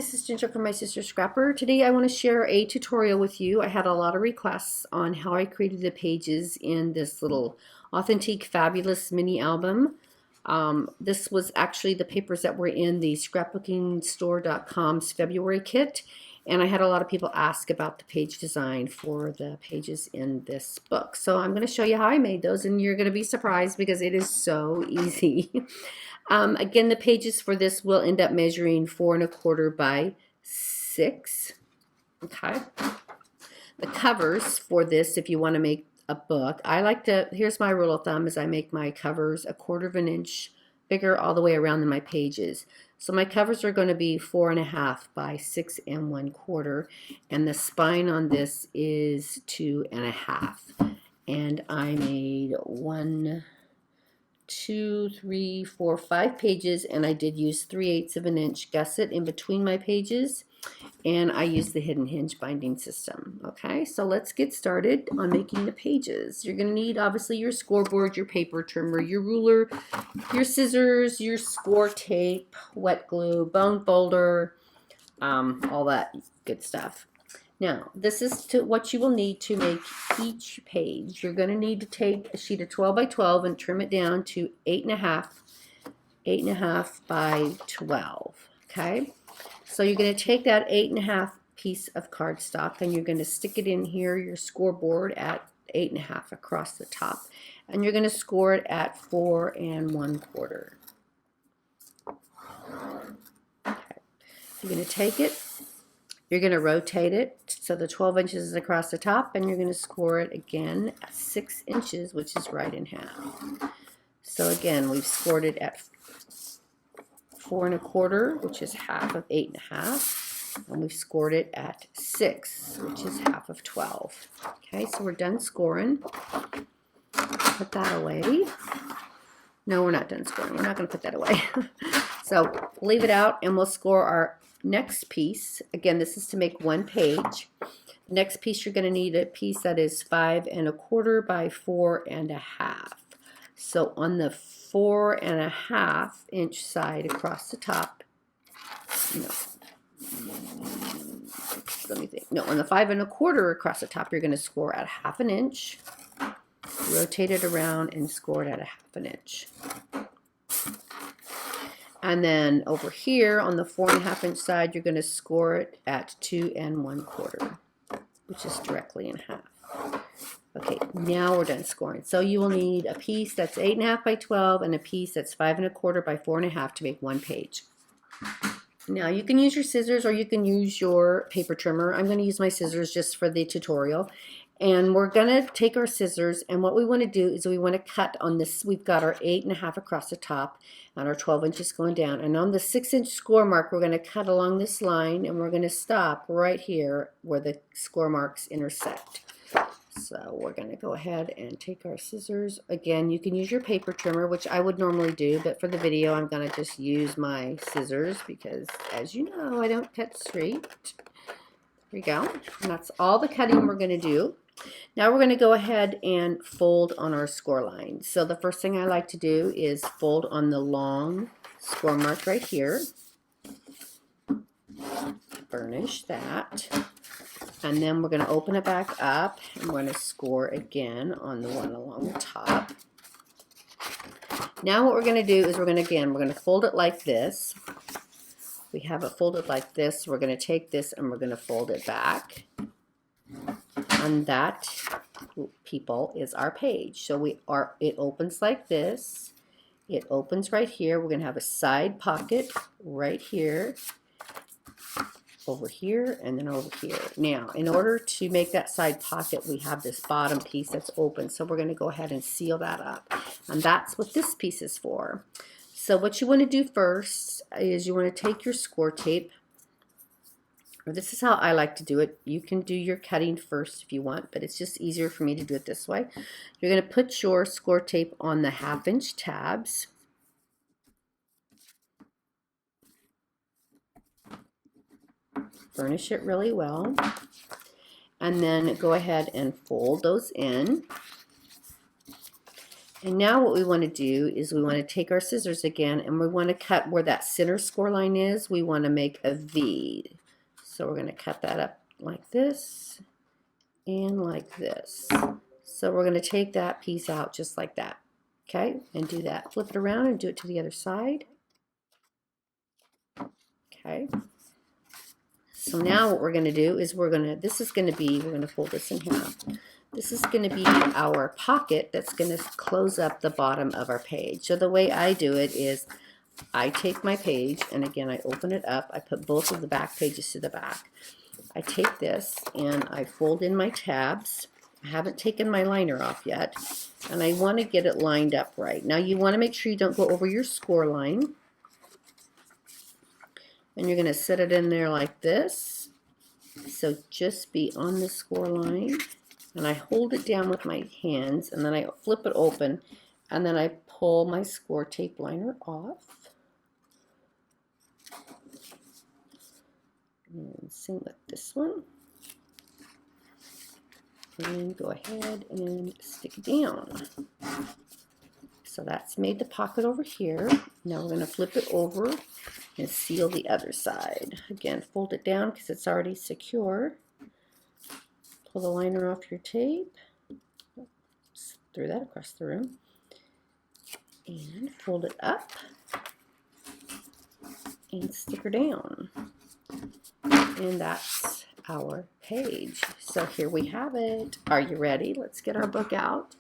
this is Ginger from My Sister Scrapper. Today I want to share a tutorial with you. I had a lot of requests on how I created the pages in this little Authentique Fabulous mini album. This was actually the papers that were in the scrapbookingstore.com's February kit, and I had a lot of people ask about the page design for the pages in this book. So I'm going to show you how I made those, and you're going to be surprised because it is so easy. Again, the pages for this will end up measuring 4 1/4 by 6. Okay. The covers for this, if you want to make a book, I like to, here's my rule of thumb, is I make my covers 1/4 of an inch bigger all the way around than my pages. So my covers are going to be 4 1/2 by 6 1/4, and the spine on this is 2 1/2. And I made 1, 2, 3, 4, 5 pages, and I did use 3/8 of an inch gusset in between my pages, and I used the hidden hinge binding system. Okay, so let's get started on making the pages. You're going to need obviously your scoreboard, your paper trimmer, your ruler, your scissors, your score tape, wet glue, bone folder, all that good stuff. Now, this is what you will need to make each page. You're going to need to take a sheet of 12 by 12 and trim it down to 8 1/2 by 12. Okay, so you're going to take that 8 1/2 piece of cardstock and you're going to stick it in here, your scoreboard, at 8 1/2 across the top, and you're going to score it at 4 1/4. Okay, you're going to take it. You're going to rotate it so the 12 inches is across the top, and you're going to score it again at 6 inches, which is right in half. So again, we've scored it at 4 1/4, which is half of 8 1/2, and we've scored it at 6, which is half of 12. Okay, so we're done scoring. Put that away. No, we're not done scoring. We're not going to put that away. So leave it out, and we'll score our next piece. Again, this is to make one page. Next piece, you're going to need a piece that is 5 1/4 by 4 1/2. So on the 4 1/2 inch side across the top, let me think. No, on the 5 1/4 across the top, you're going to score at 1/2 an inch. Rotate it around and score it at 1/2 an inch. And then over here on the 4 1/2 inch side, you're going to score it at 2 1/4, which is directly in half. Okay, now we're done scoring. So you will need a piece that's 8 1/2 by 12 and a piece that's 5 1/4 by 4 1/2 to make one page. Now you can use your scissors or you can use your paper trimmer. I'm going to use my scissors just for the tutorial. And we're going to take our scissors, and what we want to do is we want to cut on this. We've got our 8 1/2 across the top and our 12 inches going down. And on the 6 inch score mark, we're going to cut along this line, and we're going to stop right here where the score marks intersect. So we're going to go ahead and take our scissors. Again, you can use your paper trimmer, which I would normally do, but for the video, I'm going to just use my scissors because, as you know, I don't cut straight. There we go. And that's all the cutting we're going to do. Now we're going to go ahead and fold on our score line. So the first thing I like to do is fold on the long score mark right here. Burnish that. And then we're going to open it back up, and we're going to score again on the one along the top. Now what we're going to do is we're going to fold it like this. We have it folded like this. We're going to take this and we're going to fold it back. And that, people, is our page. So it opens like this. It opens right here. We're going to have a side pocket right here, over here, and then over here. Now, in order to make that side pocket, we have this bottom piece that's open. So we're going to go ahead and seal that up. And that's what this piece is for. So what you want to do first is you want to take your score tape. This is how I like to do it. You can do your cutting first if you want, but it's just easier for me to do it this way. You're going to put your score tape on the 1/2 inch tabs. Burnish it really well. And then go ahead and fold those in. And now what we want to do is we want to take our scissors again, and we want to cut where that center score line is. We want to make a V. So we're going to cut that up like this and like this. So we're going to take that piece out just like that. Okay, and do that. Flip it around and do it to the other side. Okay. So now what we're going to do is we're going to fold this in half. This is going to be our pocket that's going to close up the bottom of our page. So the way I do it is I take my page, and again I open it up. I put both of the back pages to the back. I take this and I fold in my tabs. I haven't taken my liner off yet, and I want to get it lined up right. Now you want to make sure you don't go over your score line. And you're going to set it in there like this. So just be on the score line. And I hold it down with my hands, and then I flip it open, and then I pull my score tape liner off. And same with this one. And go ahead and stick it down. So that's made the pocket over here. Now we're going to flip it over and seal the other side. Again, fold it down because it's already secure. Pull the liner off your tape. Oops, threw that across the room. And fold it up and stick her down. And that's our page. So here we have it. Are you ready? Let's get our book out.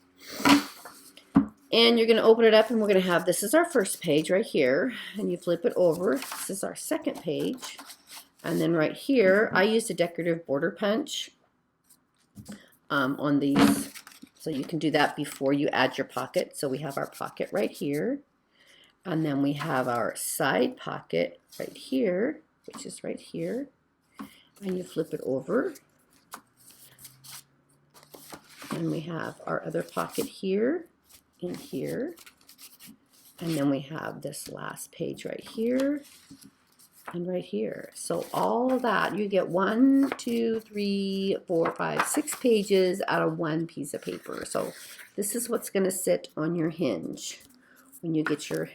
And you're going to open it up, and we're going to have, this is our first page right here, and you flip it over. This is our second page. And then right here, I used a decorative border punch on these. So you can do that before you add your pocket. So we have our pocket right here. And then we have our side pocket right here, which is right here. And you flip it over. And we have our other pocket here. In here, and then we have this last page right here and right here. So all of that, you get 1, 2, 3, 4, 5, 6 pages out of one piece of paper. So this is what's going to sit on your hinge when you get your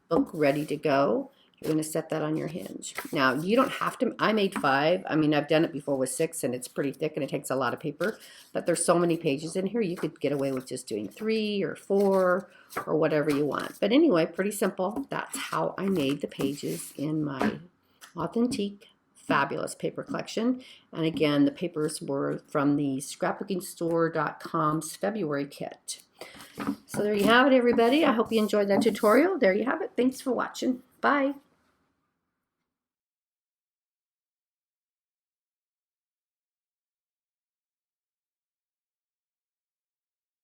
book ready to go. You're going to set that on your hinge. Now, you don't have to, I made 5. I mean, I've done it before with 6, and it's pretty thick, and it takes a lot of paper. But there's so many pages in here, you could get away with just doing 3 or 4 or whatever you want. But anyway, pretty simple. That's how I made the pages in my Authentique Fabulous paper collection. And again, the papers were from the scrapbookingstore.com's February kit. So there you have it, everybody. I hope you enjoyed that tutorial. There you have it. Thanks for watching. Bye.